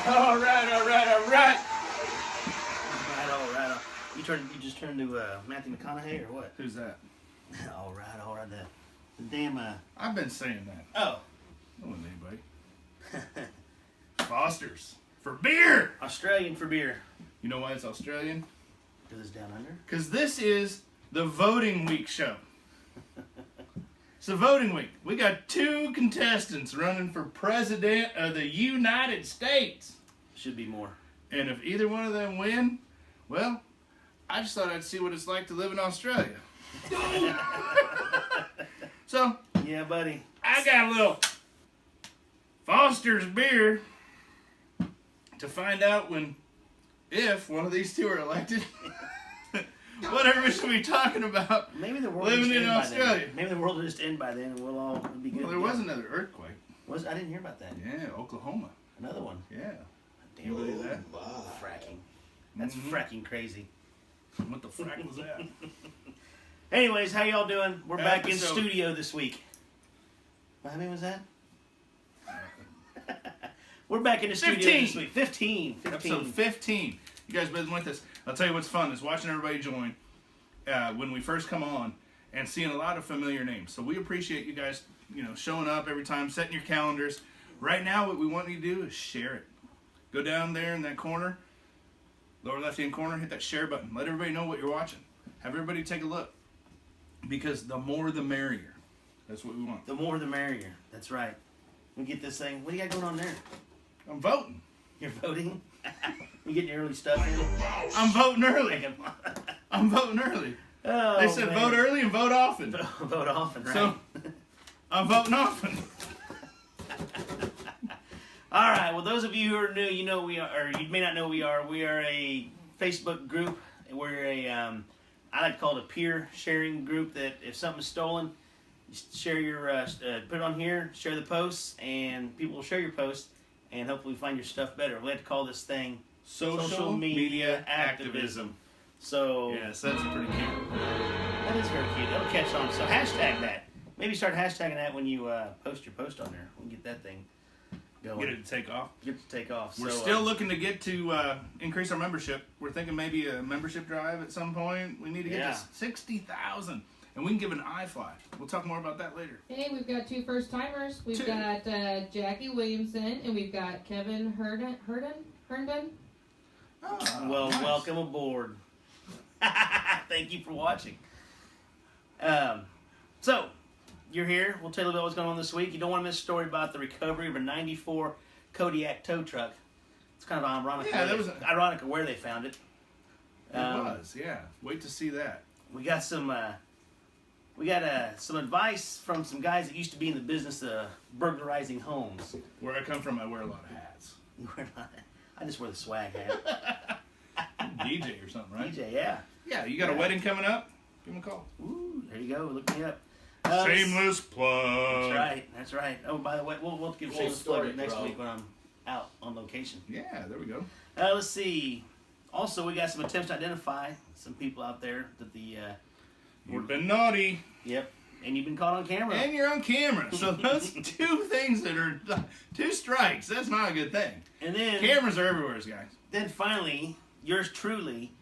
All right. All right. You just turned to Matthew McConaughey or what? Who's that? All right. The damn. I've been saying that. Oh. No one, anybody. Foster's for beer. Australian for beer. You know why it's Australian? Because it's down under. Because this is the voting week show. It's the voting week. We got 2 contestants running for president of the United States. Should be more. And if either one of them win, well, I just thought I'd see what it's like to live in Australia. So, yeah, buddy. I got a little Foster's beer to find out if one of these 2 are elected. Whatever we should be talking about. Maybe the world living in Australia. Maybe the world will just end by then, and we'll all be good. Well, there was another earthquake. I didn't hear about that. Yeah, Oklahoma. Another one. Yeah. Damn. You believe that? Fracking. That's fracking crazy. What the frack was that? Anyways, how y'all doing? We're back in studio this week. How many was that? We're back in the studio this week. 15. Episode 15. You guys been with us. I'll tell you what's fun is watching everybody join when we first come on and seeing a lot of familiar names. So we appreciate you guys, showing up every time, setting your calendars. Right now, what we want you to do is share it. Go down there in that corner, lower left-hand corner, hit that share button. Let everybody know what you're watching. Have everybody take a look. Because the more the merrier. That's what we want. The more the merrier. That's right. We get this thing. What do you got going on there? I'm voting. You're voting? You getting your early stuff in? I'm voting early. I'm voting early. Oh, they said vote early and vote often. Vote often, right? So, I'm voting often. All right. Well, those of you who are new, you know we are, or you may not know we are. We are a Facebook group. We're I like to call it a peer sharing group. That if something's stolen, you share your put it on here, share the posts, and people will share your posts, and hopefully find your stuff better. We like to call this thing social media activism. So yes, that's pretty cute. That is very cute. That'll catch on. So hashtag that. Maybe start hashtagging that when you post your post on there. We'll get that thing going. Get it to take off. Get it to take off. We're still looking to get to increase our membership. We're thinking maybe a membership drive at some point. We need to get to 60,000. And we can give an iFly. We'll talk more about that later. Hey, we've got 2 first-timers. We've got Jackie Williamson, and we've got Kevin Herndon. Oh, well, nice. Welcome aboard. Thank you for watching. So, you're here. We'll tell you about what's going on this week. You don't want to miss a story about the recovery of a 94 Kodiak tow truck. It's kind of ironic. Yeah, that was ironic of where they found it. It was, yeah. Wait to see that. We got some advice from some guys that used to be in the business of burglarizing homes. Where I come from, I wear a lot of hats. You wear a lot of, I just wear the swag hat. DJ or something, right? DJ, yeah. Yeah, you got a wedding coming up? Give him a call. Ooh, there you go. Look me up. Shameless plug. That's right. Oh, by the way, we'll give a shameless plug next week when I'm out on location. Yeah, there we go. Let's see. Also, we got some attempts to identify some people out there that You've been naughty. Yep. And you've been caught on camera. And you're on camera. So those 2 things that are 2 strikes. That's not a good thing. And then cameras are everywhere, guys. Then finally, yours truly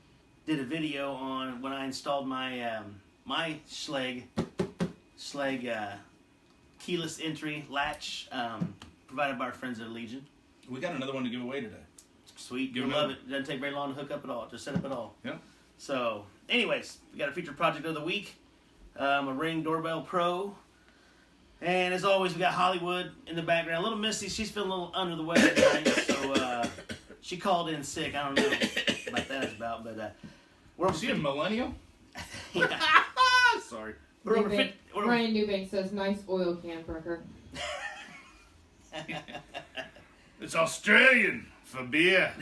did a video on when I installed my my Schlage keyless entry latch provided by our friends at Legion. We got another one to give away today. Sweet. You'll love it. It doesn't take very long to hook up at all. Just set up at all. Yep. So, anyways, we got a featured project of the week. A Ring Doorbell Pro. And as always, we got Hollywood in the background. A little Misty. She's feeling a little under the weather tonight. So, she called in sick. I don't know what that is about. But, is she a millennial? Yeah. Sorry. Ryan Newbank says, nice oil can for her. It's Australian for beer.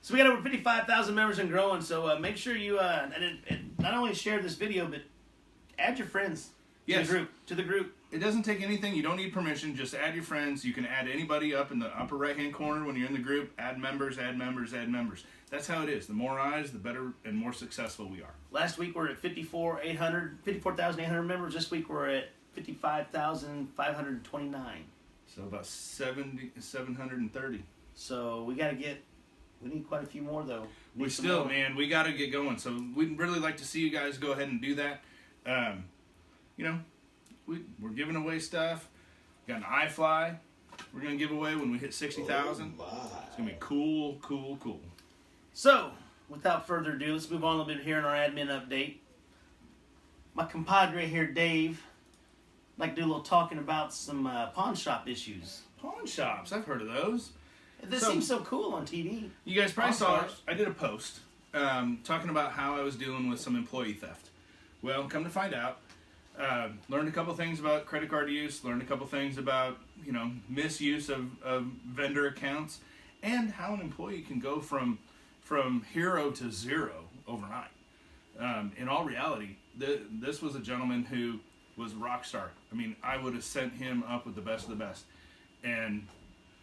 So we got over 55,000 members and growing. So make sure you not only share this video, but add your friends to the group. It doesn't take anything. You don't need permission. Just add your friends. You can add anybody up in the upper right-hand corner when you're in the group. Add members, add members, add members. That's how it is. The more eyes, the better and more successful we are. Last week we're at 54,800 members. This week we're at 55,529. So about 730. So we need quite a few more though. We got to get going. So we'd really like to see you guys go ahead and do that. We're giving away stuff. Got an iFly. We're going to give away when we hit 60,000. It's going to be cool. So, without further ado, let's move on a little bit here in our admin update. My compadre here, Dave, I'd like to do a little talking about some pawn shop issues. Pawn shops. I've heard of those. This seems so cool on TV. You guys probably saw it. I did a post talking about how I was dealing with some employee theft. Well, come to find out, learned a couple things about credit card use, learned a couple things about, misuse of vendor accounts, and how an employee can go from hero to zero overnight. In all reality, this was a gentleman who was a rock star. I mean, I would have sent him up with the best of the best. And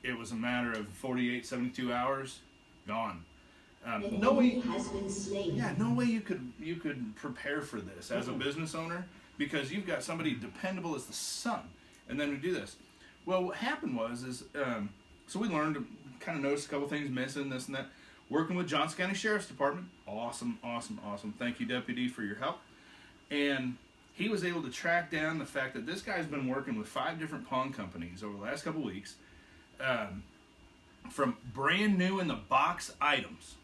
it was a matter of 48, 72 hours, gone. No way has been slain. Yeah, no way you could prepare for this as a business owner, because you've got somebody dependable as the sun, and then we do this. Well, what happened was so we learned to kind of notice a couple things missing, this and that. Working with Johnson County Sheriff's Department, awesome. Thank you, Deputy, for your help. And he was able to track down the fact that this guy's been working with 5 different pawn companies over the last couple weeks, from brand new in the box items,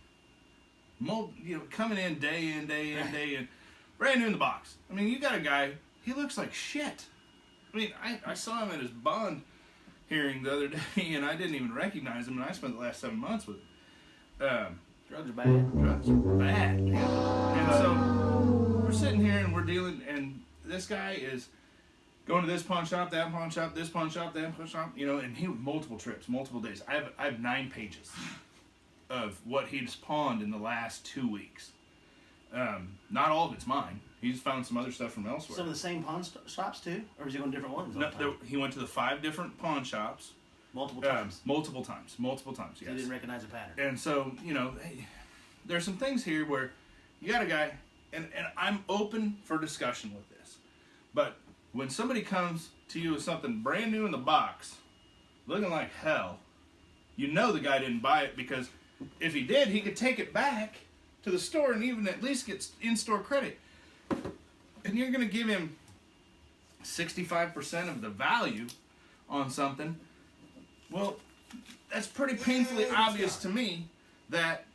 coming in day in, brand new in the box. I mean, you got a guy, he looks like shit. I mean, I saw him at his bond hearing the other day, and I didn't even recognize him, and I spent the last 7 months with him. Drugs are bad. Drugs are bad. And so we're sitting here and we're dealing, and this guy is going to this pawn shop, that pawn shop, this pawn shop, that pawn shop, and he multiple trips, multiple days. I have 9 pages of what he's pawned in the last 2 weeks. Not all of it's mine. He's found some other stuff from elsewhere. Some of the same pawn shops too, or is he going to different ones? No, he went to the 5 different pawn shops. Multiple times. Multiple times. Yes. He didn't recognize a pattern. And so, there's some things here where you got a guy, and I'm open for discussion with this, but when somebody comes to you with something brand new in the box, looking like hell, the guy didn't buy it, because if he did, he could take it back to the store and even at least get in-store credit. And you're going to give him 65% of the value on something. Well, that's pretty painfully obvious to me that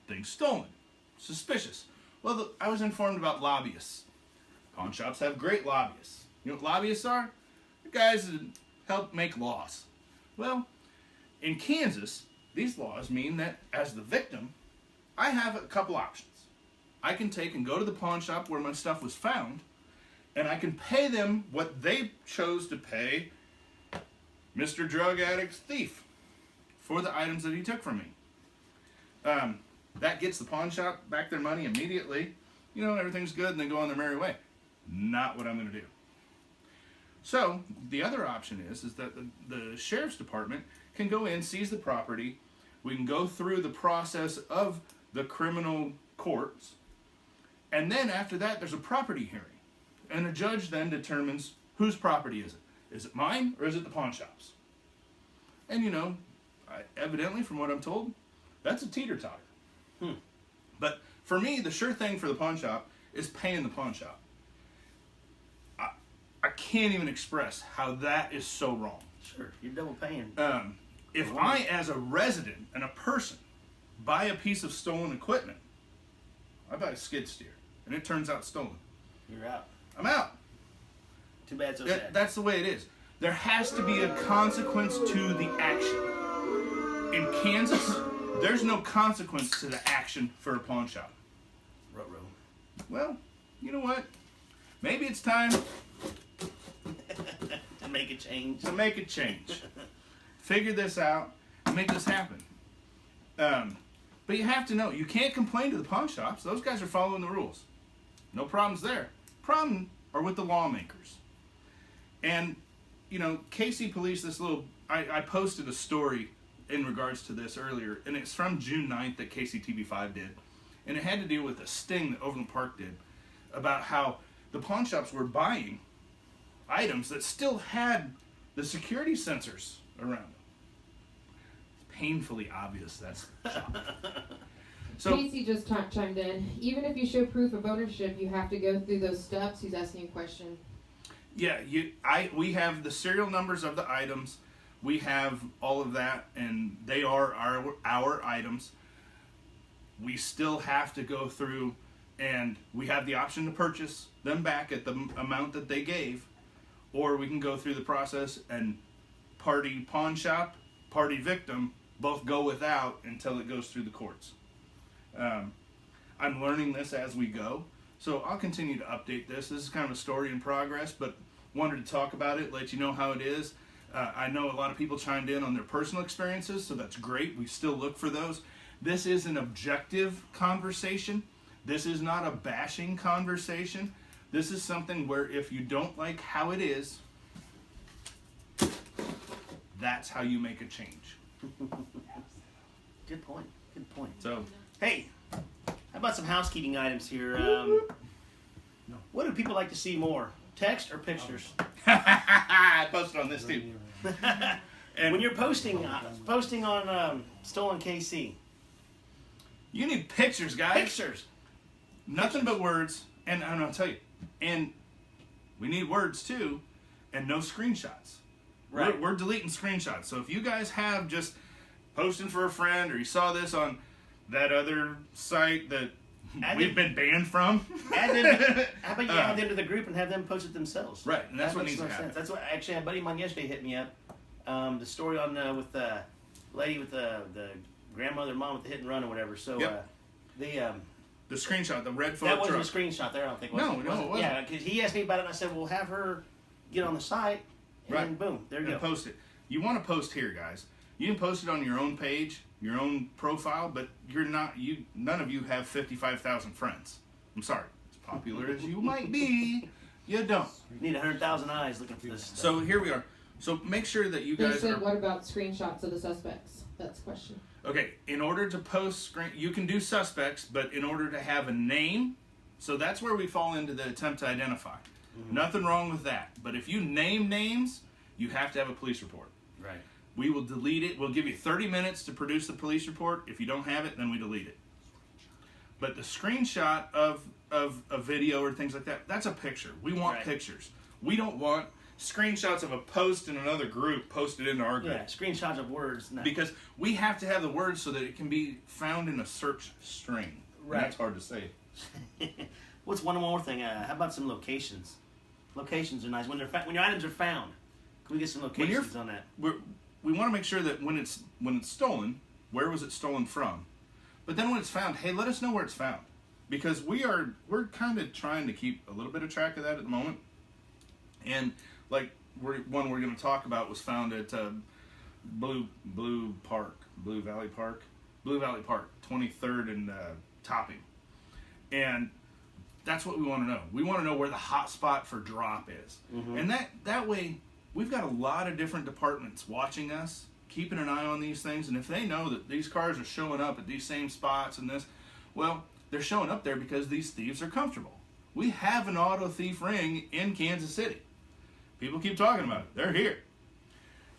things stolen. Suspicious. Well, I was informed about lobbyists. Pawn shops have great lobbyists. You know what lobbyists are? They're guys that help make laws. Well, in Kansas, these laws mean that as the victim, I have a couple options. I can take and go to the pawn shop where my stuff was found, and I can pay them what they chose to pay Mr. Drug Addict's thief for the items that he took from me. That gets the pawn shop back their money immediately. Everything's good, and they go on their merry way. Not what I'm going to do. So the other option is that the sheriff's department can go in, seize the property. We can go through the process of the criminal courts, and then after that, there's a property hearing, and a judge then determines whose property is it. Is it mine, or is it the pawn shop's? And evidently, from what I'm told, that's a teeter-totter. But for me, the sure thing for the pawn shop is paying the pawn shop. I can't even express how that is so wrong. Sure, you're double paying. If I, as a resident and a person, buy a piece of stolen equipment, I buy a skid steer, and it turns out stolen. You're out. I'm out. Too bad, so sad. That's the way it is. There has to be a consequence to the action. In Kansas, there's no consequence to the action for a pawn shop. Ruh-roh. Well, you know what? Maybe it's time to make a change. Figure this out and make this happen. But you have to know, you can't complain to the pawn shops. Those guys are following the rules. No problems there. Problems are with the lawmakers. And, KC Police, I posted a story in regards to this earlier, and it's from June 9th that KCTV5 did. And it had to do with a sting that Overland Park did about how the pawn shops were buying items that still had the security sensors around them. It's painfully obvious that's shop. So Casey just chimed in. Even if you show proof of ownership, you have to go through those steps. He's asking a question. yeah, we have the serial numbers of the items. We have all of that, and they are our items. We still have to go through, and we have the option to purchase them back at the amount that they gave, or we can go through the process and party pawn shop, party victim, both go without until it goes through the courts. I'm learning this as we go, so I'll continue to update this. This is kind of a story in progress, but wanted to talk about it, let you know how it is. I know a lot of people chimed in on their personal experiences, so that's great. We still look for those. This is an objective conversation. This is not a bashing conversation. This is something where if you don't like how it is, that's how you make a change. Good point. Good point. So, Hey, how about some housekeeping items here? What do people like to see more? Text or pictures? I posted on this too. And when you're posting on StolenKC, You need pictures, guys. pictures. Nothing but words, and I'll tell you, and we need words too, and no screenshots. Right. We're deleting screenshots. So if you guys have just posting for a friend, or you saw this on that other site that we've been banned from, How about you add them to the group and have them post it themselves? right, and that's what makes needs to no happen. sense. That's what actually a buddy of mine yesterday hit me up. The story on with the lady with the grandmother, mom with the hit and run or whatever. So Yep. The screenshot, the red photo that wasn't truck. a screenshot there. I don't think. Was No, it? no, it wasn't. Yeah, because he asked me about it, and I said, "Well, have her get on the site, and Right. then boom, there you And go." post it. You want to post here, guys. You can post it on your own page, your own profile, but you're not. None of you have 55,000 friends. I'm sorry. As popular as you might be, you don't. You need 100,000 eyes looking for this. Stuff. So here we are. So make sure that you They guys said, are. what about screenshots of the suspects? That's the question. Okay, in order to post screen, you can do suspects, but in order to have a name, so that's where we fall into the attempt to identify. Mm-hmm. Nothing wrong with that. But if you name names, you have to have a police report. Right. We will delete it. We'll give you 30 minutes to produce the police report. If you don't have it, then we delete it. But the screenshot of a video or things like that, that's a picture. We want Right. pictures. We don't want screenshots of a post in another group posted into our group. Yeah, screenshots of words. No. Because we have to have the words so that it can be found in a search string. And Right. that's hard to say. What's one more thing? How about some locations? Locations are nice when they're when your items are found. Can we get some locations on that? We want to make sure that when it's stolen, where was it stolen from? But then when it's found, hey, let us know where it's found, because we're kind of trying to keep a little bit of track of that at the moment. And like one we're going to talk about was found at Blue Valley Park, 23rd and Topping, and that's what we want to know. We want to know where the hot spot for drop is, and that way we've got a lot of different departments watching us, keeping an eye on these things, and if they know that these cars are showing up at these same spots and this, well, they're showing up there because these thieves are comfortable. We have an auto thief ring in Kansas City. People keep talking about it. They're here.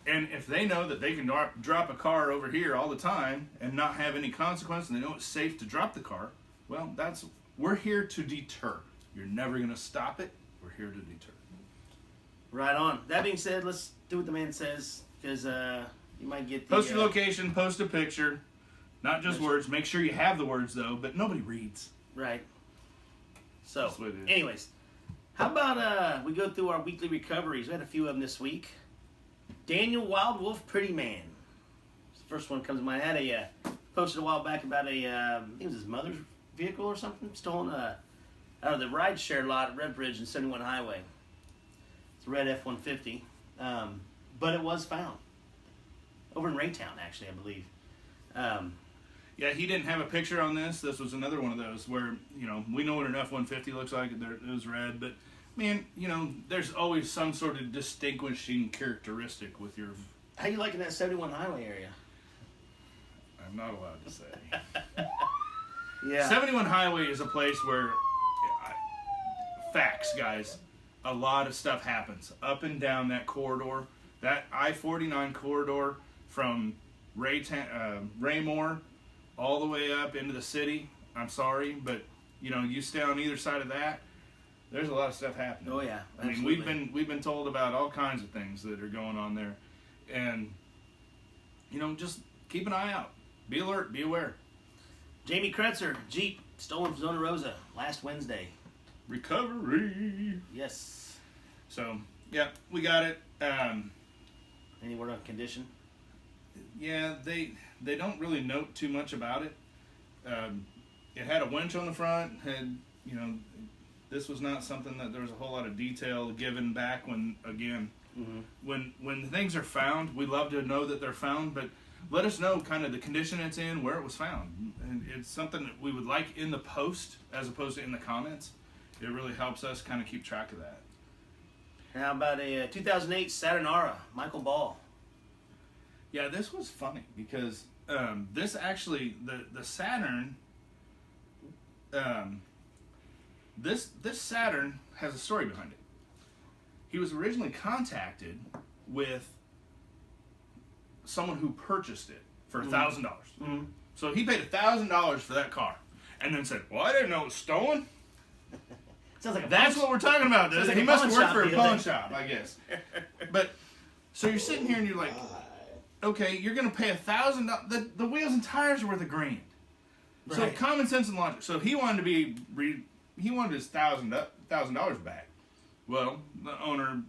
And if they know that they can drop a car over here all the time and not have any consequence, and they know it's safe to drop the car, well, we're here to deter. You're never going to stop it. We're here to deter. Right on. That being said, let's do what the man says, because you might get the... Post your location, post a picture. Not just words. Make sure you have the words, though, but nobody reads. Right. So, That's what it is. anyways, how about we go through our weekly recoveries? We had a few of them this week. Daniel Wild Wolf Pretty Man. The first one comes to mind. I had posted a while back about I think it was his mother's vehicle or something, stolen out of the rideshare lot at Red Bridge and 71 Highway. It's a red F-150, but it was found over in Raytown, actually, I believe. Yeah, he didn't have a picture on this. This was another one of those where, we know what an F-150 looks like. It was red, but, man, there's always some sort of distinguishing characteristic with your... How you liking that 71 Highway area? I'm not allowed to say. Yeah. 71 Highway is a place where, facts, guys, a lot of stuff happens. Up and down that corridor, That I-49 corridor from Raymore all the way up into the city. I'm sorry, but you stay on either side of that. There's a lot of stuff happening. Oh yeah, absolutely. I mean, we've been told about all kinds of things that are going on there, and just keep an eye out. Be alert. Be aware. Jamie Kretzer, Jeep stolen from Zona Rosa last Wednesday. Recovery. Yes. So yeah, we got it. Any word on condition? Yeah, they don't really note too much about it. It had a winch on the front. This was not something that there was a whole lot of detail given back when when things are found. We love to know that they're found, but let us know kind of the condition it's in, where it was found. And it's something that we would like in the post as opposed to in the comments. It really helps us kind of keep track of that. How about a 2008 Saturn Aura, Michael Ball? Yeah, this was funny because this actually, the Saturn, this Saturn has a story behind it. He was originally contacted with someone who purchased it for $1,000. Mm-hmm. So he paid $1,000 for that car, and then said, "Well, I didn't know it was stolen." Sounds like That's what we're talking about. Like he must have worked for a pawn shop, I guess. But so you're sitting here and you're like, okay, you're going to pay $1,000. The wheels and tires are worth $1,000. Right. So common sense and logic. So he wanted he wanted his $1,000 back. Well, the owner,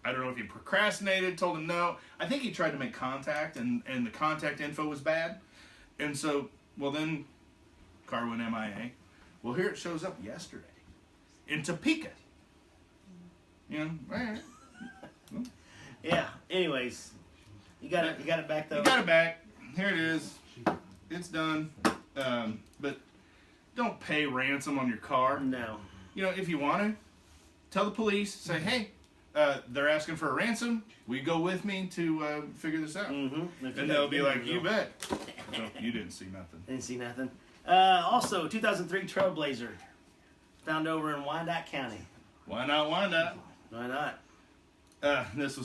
I don't know if he procrastinated, told him no. I think he tried to make contact, and the contact info was bad. And so, then car went MIA. Well, here it shows up yesterday in Topeka. All right. Yeah. Anyways, you got it. You got it back though. You got it back. Here it is. It's done. But don't pay ransom on your car. No. If you want to, tell the police. Say, hey, they're asking for a ransom. Will you go with me to figure this out? Mm-hmm. And they'll be like, you bet. No, you didn't see nothing. Didn't see nothing. Also, 2003 Trailblazer, found over in Wyandotte County. Why not Wyandotte? Why not? This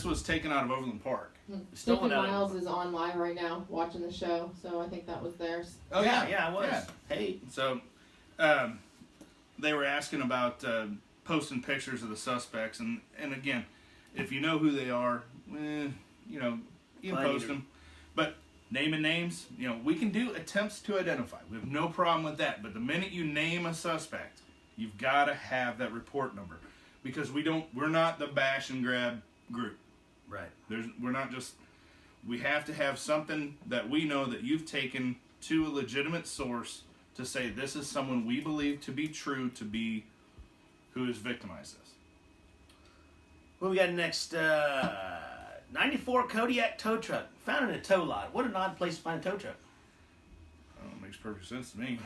was taken out of Overland Park. Stolen Stephen out. Miles is on live right now watching the show, so I think that was theirs. Oh Yeah, I was. Yeah. Hey. So, they were asking about posting pictures of the suspects, and again, if you know who they are, you can post them. But naming names, we can do attempts to identify. We have no problem with that. But the minute you name a suspect, you've got to have that report number, because we're not the bash and grab group. Right. We have to have something that we know that you've taken to a legitimate source to say this is someone we believe to be true, to be who has victimized us. What we got next? 94 Kodiak tow truck found in a tow lot. What an odd place to find a tow truck. Oh, it makes perfect sense to me.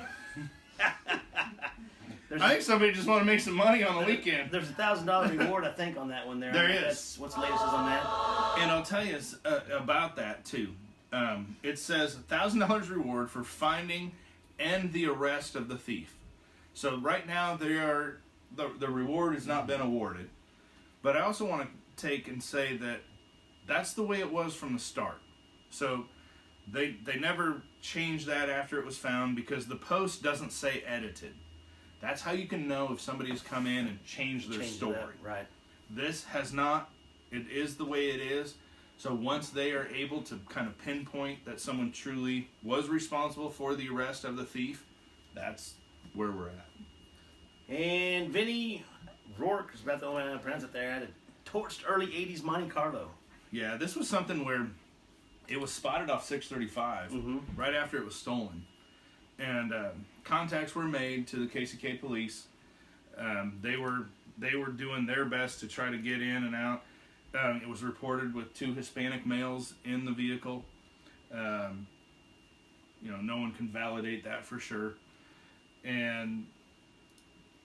I think somebody just want to make some money on the weekend. There's $1,000 reward, I think, on that one there. There is. That's what's the latest is on that. And I'll tell you about that too. It says $1,000 reward for finding and the arrest of the thief. So right now the reward has not been awarded, but I also want to take and say that that's the way it was from the start. So they never changed that after it was found, because the post doesn't say edited. That's how you can know if somebody's come in and changed their story. Right. This has not. It is the way it is. So once they are able to kind of pinpoint that someone truly was responsible for the arrest of the thief, that's where we're at. And Vinny Rourke, is about the only way I pronounce it there, had a torched early 80s Monte Carlo. Yeah, this was something where it was spotted off 635 right after it was stolen. And contacts were made to the KCK police. They were doing their best to try to get in and out. It was reported with 2 Hispanic males in the vehicle. No one can validate that for sure.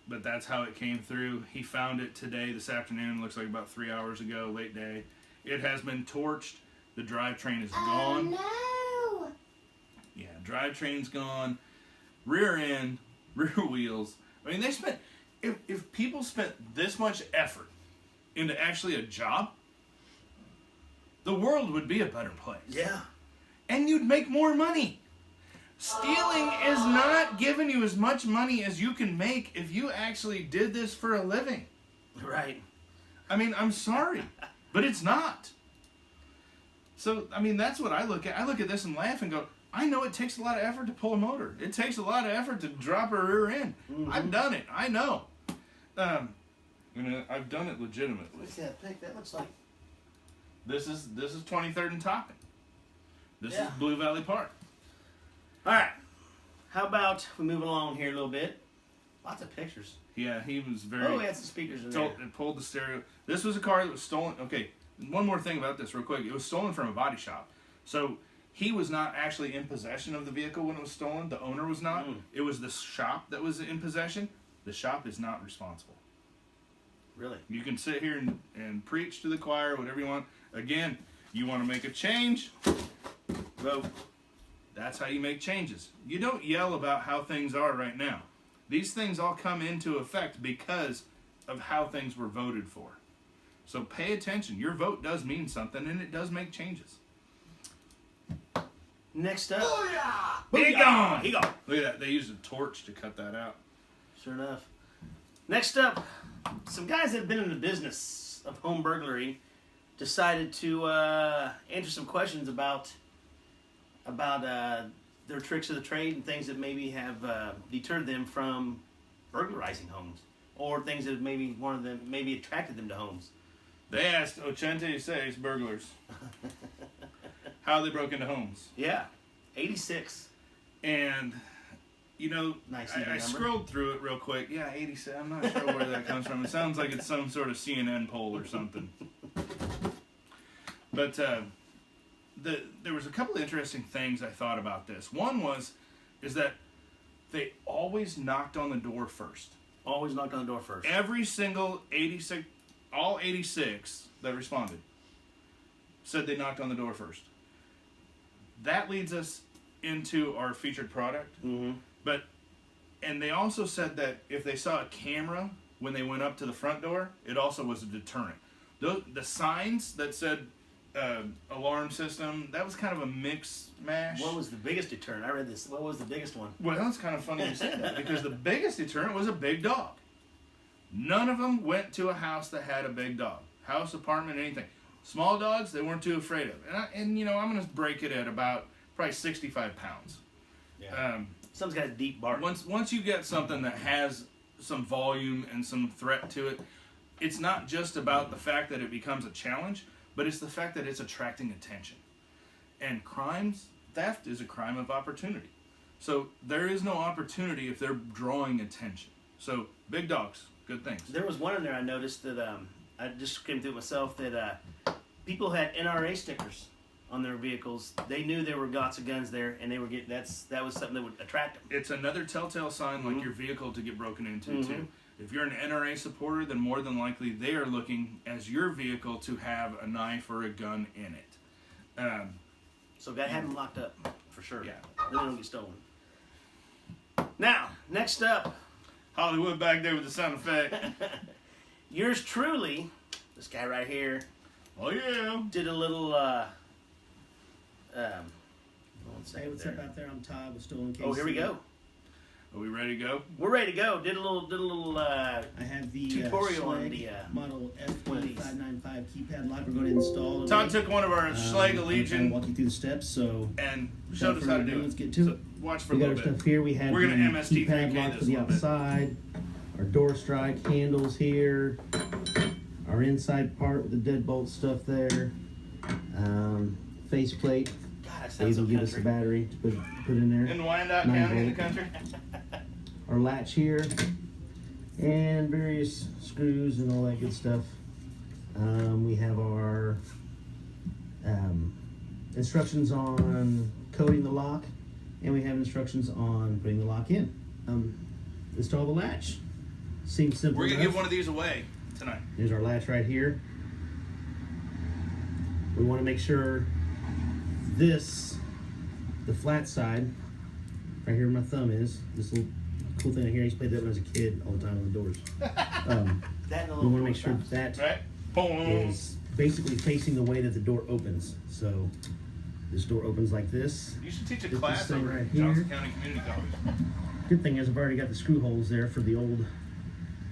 But that's how it came through. He found it today, this afternoon. Looks like about 3 hours ago, late day. It has been torched. The drivetrain is gone. Oh, no! Yeah, drivetrain's gone. Rear end, rear wheels. I mean, they spent. If people spent this much effort into actually a job, the world would be a better place. Yeah. And you'd make more money. Stealing is not giving you as much money as you can make if you actually did this for a living. Right. I mean, I'm sorry, but it's not. So, I mean, that's what I look at. I look at this and laugh and go, I know it takes a lot of effort to pull a motor. It takes a lot of effort to drop a rear end. Mm-hmm. I've done it. I know. I've done it legitimately. What's that pic? That looks like... This is 23rd and Topping. This Yeah. is Blue Valley Park. All right. How about we move along here a little bit? Lots of pictures. Yeah, he was very... Oh, we had some speakers in there. It pulled the stereo. This was a car that was stolen. Okay, one more thing about this real quick. It was stolen from a body shop. So he was not actually in possession of the vehicle when it was stolen. The owner was not. It was the shop that was in possession. The shop is not responsible. Really? You can sit here and preach to the choir, whatever you want. Again, you want to make a change, vote. That's how you make changes. You don't yell about how things are right now. These things all come into effect because of how things were voted for. So pay attention. Your vote does mean something, and it does make changes. Next up. Booyah! He gone! He gone. Look at that. They used a torch to cut that out. Sure enough. Next up, some guys that have been in the business of home burglary decided to answer some questions about their tricks of the trade and things that maybe have deterred them from burglarizing homes, or things that maybe attracted them to homes. They asked 86 burglars how they broke into homes. Yeah, 86. And, you know, Nice I number. scrolled through it real quick. Yeah, 87. I'm not sure where that comes from. It sounds like it's some sort of CNN poll or something. But there was a couple of interesting things I thought about this. One is that they always knocked on the door first. Always knocked on the door first. Every single 86, all 86 that responded said they knocked on the door first. That leads us into our featured product. Mm-hmm. And they also said that if they saw a camera when they went up to the front door, it also was a deterrent. The signs that said alarm system, that was kind of a mix mash. What was the biggest deterrent? I read this. What was the biggest one? Well, it's kind of funny you say that, because the biggest deterrent was a big dog. None of them went to a house that had a big dog. House, apartment, anything. Small dogs, they weren't too afraid of. And you know, I'm going to break it at about probably 65 pounds. Yeah. Someone's got a deep bark. Once you get something that has some volume and some threat to it, it's not just about the fact that it becomes a challenge, but it's the fact that it's attracting attention. And theft is a crime of opportunity. So there is no opportunity if they're drawing attention. So big dogs, good things. There was one in there I noticed that I just came through it myself, that people had NRA stickers on their vehicles. They knew there were lots of guns there, and they were that was something that would attract them. It's another telltale sign, like your vehicle, to get broken into too. If you're an NRA supporter, then more than likely they are looking as your vehicle to have a knife or a gun in it. So got to have them locked up for sure. Yeah. Then they don't get stolen. Now, next up, Hollywood back there with the sound effect. yours truly, this guy right here, Oh yeah. did a little. Hey, what's up out there? I'm Todd with StolenKC. Oh, here we go. Are we ready to go? We're ready to go. Did a little. I have the tutorial on Schlage the, model one of these. F1595 keypad lock. We're going to install. Todd took one of our Schlage I'm gonna Legion walk you through the steps. So and showed us how to do it. Let's get to So it. watch for a We got our little bit. stuff here. We have We're the gonna MST3K keypad lock this for the a little bit. outside. Our door strike handles here. Our inside part with the deadbolt stuff there. Faceplate. God, that They sounds so even give us a country. battery to put in there. In Wyandotte 9 County, in the volt. country. Our latch here, and various screws and all that good stuff. We have our instructions on coding the lock, and we have instructions on putting the lock in. Install the latch. Seems simple We're gonna enough. give one of these away tonight. Here's our latch right here. We want to make sure the flat side, right here where my thumb is, this little cool thing right here, I used to play that when I was a kid all the time on the doors. That and a We little want to make sure stops. that Right? Boom. is basically facing the way that the door opens. So this door opens like this. You should teach a This class thing over right at here. Johnson County Community College. Good thing is I've already got the screw holes there for the old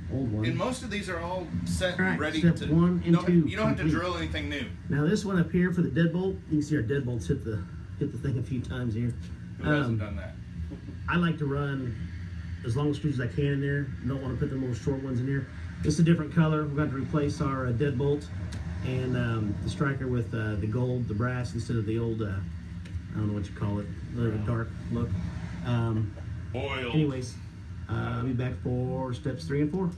one. And most of these are all set All right, and ready step to. 1 and 2 You don't have to complete. drill anything new. Now this one up here for the deadbolt, you can see our deadbolts hit the thing a few times here. Who hasn't done that? I like to run as long screws as I can in there. Don't want to put the little short ones in there. This is a different color. We're going to replace our deadbolt and the striker with the gold, the brass, instead of the old, I don't know what you call it, the dark look. Oil. Anyways, I'll be back for steps 3 and 4.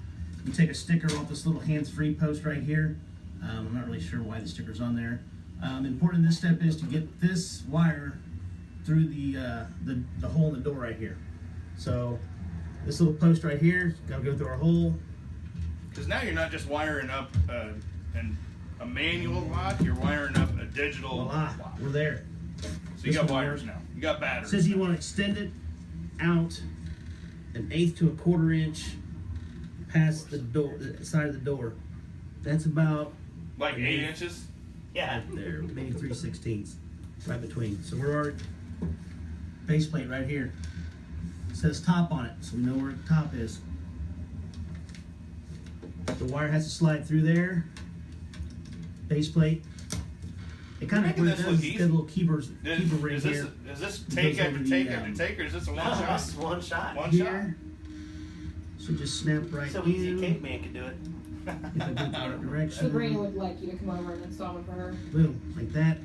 You take a sticker off this little hands-free post right here. I'm not really sure why the sticker's on there. Important in this step is to get this wire through the hole in the door right here. So this little post right here, gotta go through our hole. Because now you're not just wiring up a manual lock, you're wiring up a digital Voila, lock. we're there. So you got wires now. You got It batteries. says you want to extend it out 1/8 to 1/4 inch past the door, the side of the door. That's about Like 8 inches? Yeah. right there, maybe 3/16, right between. So we're already base plate right here. It says top on it, so we know where the top is. The wire has to slide through there. Base plate. It kind of making this look does easy. get a little keeper ring Is here. this It take goes after over the, take after take, or is this a one No, shot? this is one shot. One Here. Should just snap right So in. easy, caveman could do it. If I go the right direction. Sabrina would like you to come over and install one for her. Boom, like that.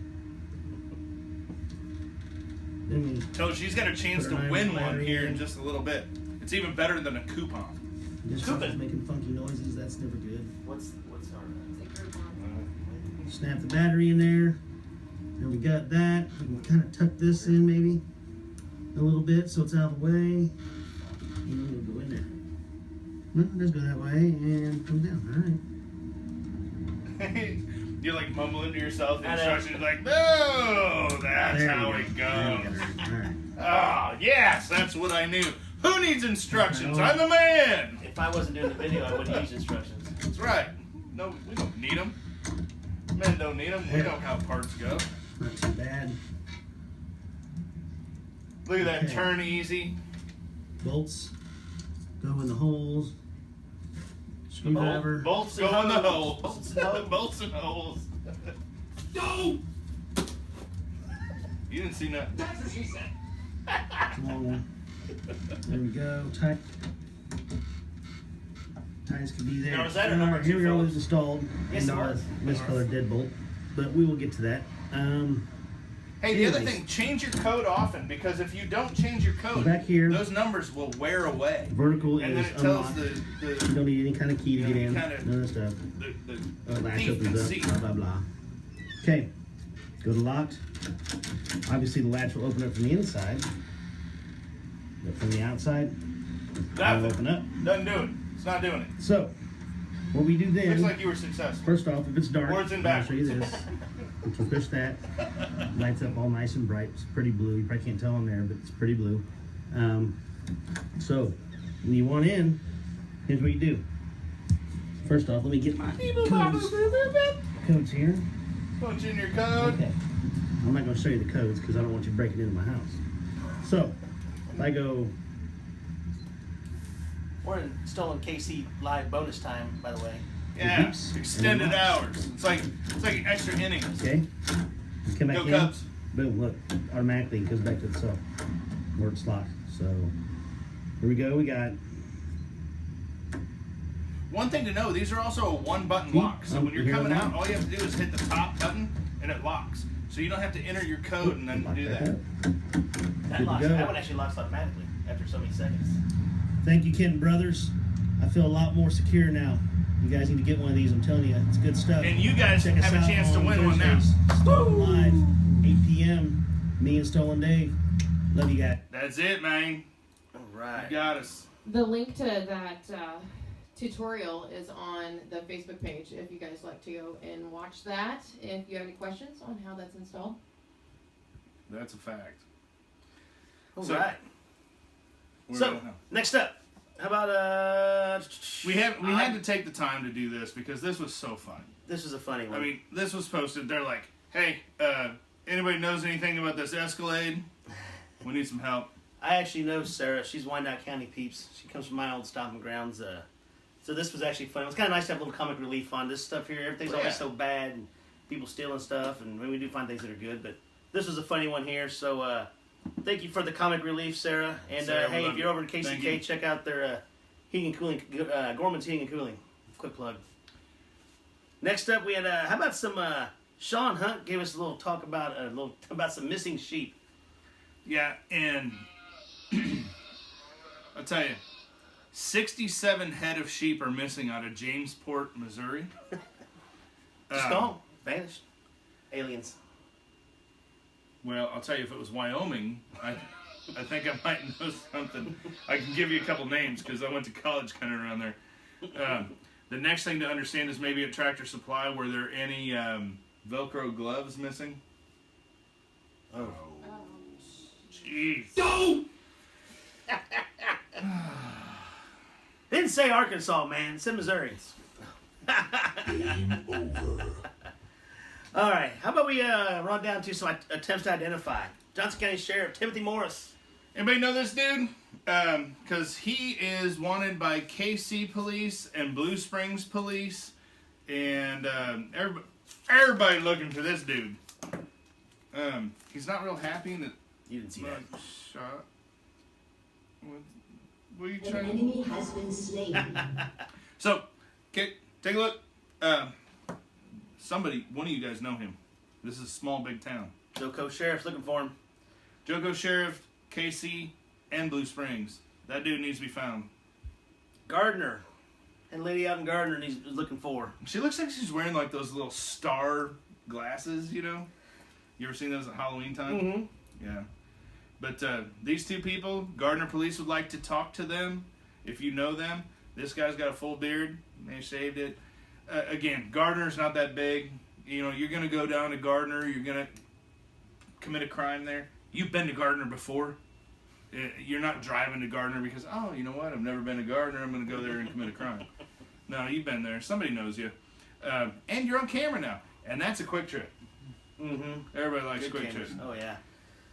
Then we So she's got a chance Put to her win iron one battery here in in. just a little bit. It's even better than a coupon. just Scoop starts it. making funky noises. That's never good. What's our It's a Groupon. Snap the battery in there. And we got that. We can kind of tuck this in maybe a little bit so it's out of the way. And we'll go in there. No, it does go that way and comes down. All right. You're like mumbling to yourself the I know. instructions, like, no, that's There how we it go. There we goes. go. All right. Ah, yes, that's what I knew. Who needs instructions? I'm the man. If I wasn't doing the video, I wouldn't use instructions. That's right. No, we don't need them. Men don't need them. We know how parts go. Not too bad. Look at that Okay. turn easy. Bolts go in the holes. Screwdriver. Bolts go in the holes. Bolts and holes. No! You didn't see nothing. That's what she said. Long one. There we go. Tight. Ties could be there. Now, is that a number Alright, here two, we are with Phillips? installed Yes, and it our was. miscolored deadbolt, but we will get to that. Hey, the other Anyways. thing, change your code often, because if you don't change your code, Back here. those numbers will wear away. Vertical And then is it tells unlocked. the You don't need any kind of key to You get know, in. you kinda- None of that stuff. Latch thief can opens see. up. Blah blah blah. Okay. Go to locked. Obviously, the latch will open up from the inside, but from the outside, it'll Nothing. open up. Doesn't do it. It's not doing it. So, what we do then? Looks like you were successful. First off, if it's dark, Words in I'll show you backwards. this. We can push that. Lights up all nice and bright. It's pretty blue. You probably can't tell on there, but it's pretty blue. So, when you want in, here's what you do. First off, let me get my codes here. Punch in your code. Okay. I'm not going to show you the codes because I don't want you breaking into my house. So, if I go, We're in StolenKC live bonus time, by the way. Yeah, Beeps. extended And then hours. It's like extra innings. okay, you come back Go in. Cubs. Boom, look, automatically it goes back to itself where it's locked. So, here we go. We got One thing to know, these are also a one-button lock. So when you're Here coming I'm out, on. all you have to do is hit the top button, and it locks. So you don't have to enter your code and then lock do back that. up. That Good to locks. go. That one actually locks automatically after so many seconds. Thank you, Kenton Brothers. I feel a lot more secure now. You guys need to get one of these. I'm telling you, it's good stuff. And you guys Check us have a out chance to on win one now. Thursdays. Stolen Live, 8 p.m. Me and Stolen Dave. Love you guys. That's it, man. All right. You got us. The link to that tutorial is on the Facebook page if you guys like to go and watch that. If you have any questions on how that's installed. That's a fact. All So- right. We're So, going now. next up, how about We had to take the time to do this because this was so fun. This is a funny one. I mean, this was posted. They're like, hey, anybody knows anything about this Escalade? We need some help. I actually know Sarah. She's Wyandotte County peeps. She comes from my old stomping grounds. So this was actually fun. It was kind of nice to have a little comic relief on this stuff here. Everything's always so bad and people stealing stuff, and we do find things that are good. But this was a funny one here. So thank you for the comic relief, Sarah. And Sarah, hey, if you're over at KCK, check out their heating and cooling, Gorman's Heating and Cooling. Quick plug. Next up, we had how about some Sean Hunt gave us a little talk about some missing sheep. Yeah, and I'll tell you, 67 head of sheep are missing out of Jamesport, Missouri. Just gone, vanished, aliens. Well, I'll tell you, if it was Wyoming, I think I might know something. I can give you a couple names because I went to college kind of around there. The next thing to understand is maybe at Tractor Supply, were there any Velcro gloves missing? Oh. Jeez. No! Didn't say Arkansas, man. It said Missouri. Game over. All right. How about we run down to some attempts to identify Johnson County Sheriff Timothy Morris. Anybody know this dude? Because he is wanted by KC Police and Blue Springs Police, and everybody looking for this dude. He's not real happy that You didn't see that. shot. What are you An trying? enemy has been slain. So, okay, take a look. Somebody, one of you guys know him. This is a small, big town. Joco Sheriff's looking for him. Joco Sheriff, KC, and Blue Springs. That dude needs to be found. Gardner. And lady out in Gardner he's looking for. She looks like she's wearing like those little star glasses, you know? You ever seen those at Halloween time? Mm-hmm. Yeah. But these two people, Gardner Police would like to talk to them if you know them. This guy's got a full beard. They shaved it. Again, Gardner's not that big. You know, you're going to go down to Gardner. You're going to commit a crime there. You've been to Gardner before. You're not driving to Gardner because, oh, you know what? I've never been to Gardner. I'm going to go there and commit a crime. No, you've been there. Somebody knows you. And you're on camera now. And that's a quick trip. Mm-hmm. Everybody likes Good quick cameras. trips. Oh, yeah.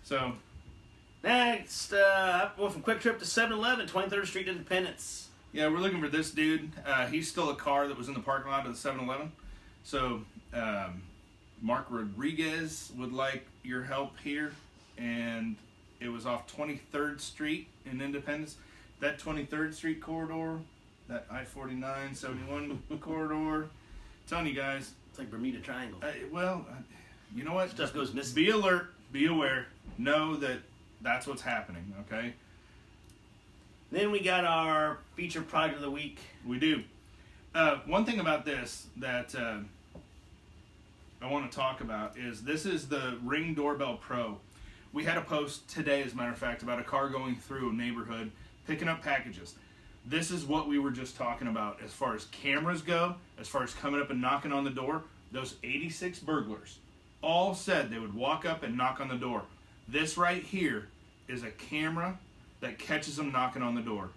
So, Next, I went from Quick Trip to 7-Eleven, 23rd Street, Independence. yeah, we're looking for this dude. He stole a car that was in the parking lot of the 7-Eleven. So, Mark Rodriguez would like your help here. And it was off 23rd Street in Independence. That 23rd Street corridor, that I-49, 71 corridor. Telling you guys. It's like Bermuda Triangle. You know what? Stuff goes missing. Be alert. Be aware. Know that that's what's happening, okay? Then we got our featured product of the week. We do. One thing about this that I want to talk about is this is the Ring Doorbell Pro. We had a post today, as a matter of fact, about a car going through a neighborhood, picking up packages. This is what we were just talking about as far as cameras go, as far as coming up and knocking on the door. Those 86 burglars all said they would walk up and knock on the door. This right here is a camera that catches them knocking on the door.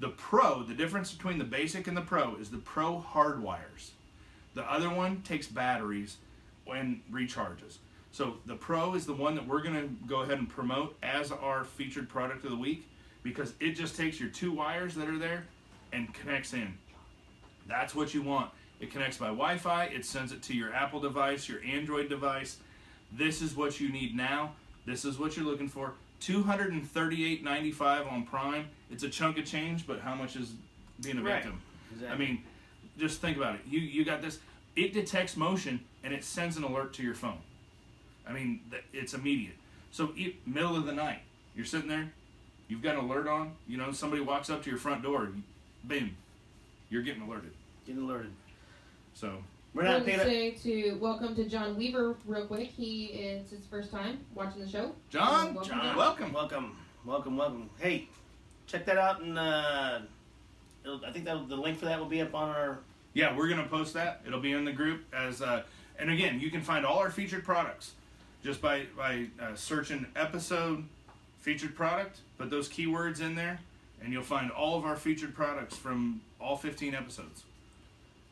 The Pro, the difference between the Basic and the Pro is the Pro hardwires. The other one takes batteries and recharges. So the Pro is the one that we're going to go ahead and promote as our featured product of the week because it just takes your two wires that are there and connects in. That's what you want. It connects by Wi-Fi. It sends it to your Apple device, your Android device. This is what you need now. This is what you're looking for. $238.95 on Prime. It's a chunk of change, but how much is being a victim? Exactly. I mean, just think about it. You got this. It detects motion, and it sends an alert to your phone. I mean, it's immediate. So, middle of the night, you're sitting there, you've got an alert on, you know, somebody walks up to your front door, boom, you're getting alerted. Getting alerted. So, We're I not want to paying say welcome to John Weaver real quick. It's his first time watching the show. John, Welcome. welcome. Hey, check that out, and I think the link for that will be up on our. Yeah, we're going to post that. It'll be in the group as, and again, you can find all our featured products just by searching episode featured product, put those keywords in there, and you'll find all of our featured products from all 15 episodes.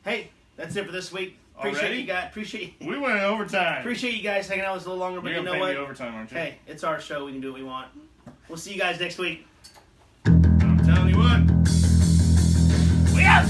Hey, That's it for this week. Appreciate Already? you guys. Appreciate We went in overtime. you guys hanging out with us a little longer. But You're you gonna know pay me what? overtime, aren't you? Hey, it's our show. We can do what we want. We'll see you guys next week. I'm telling you what. We out.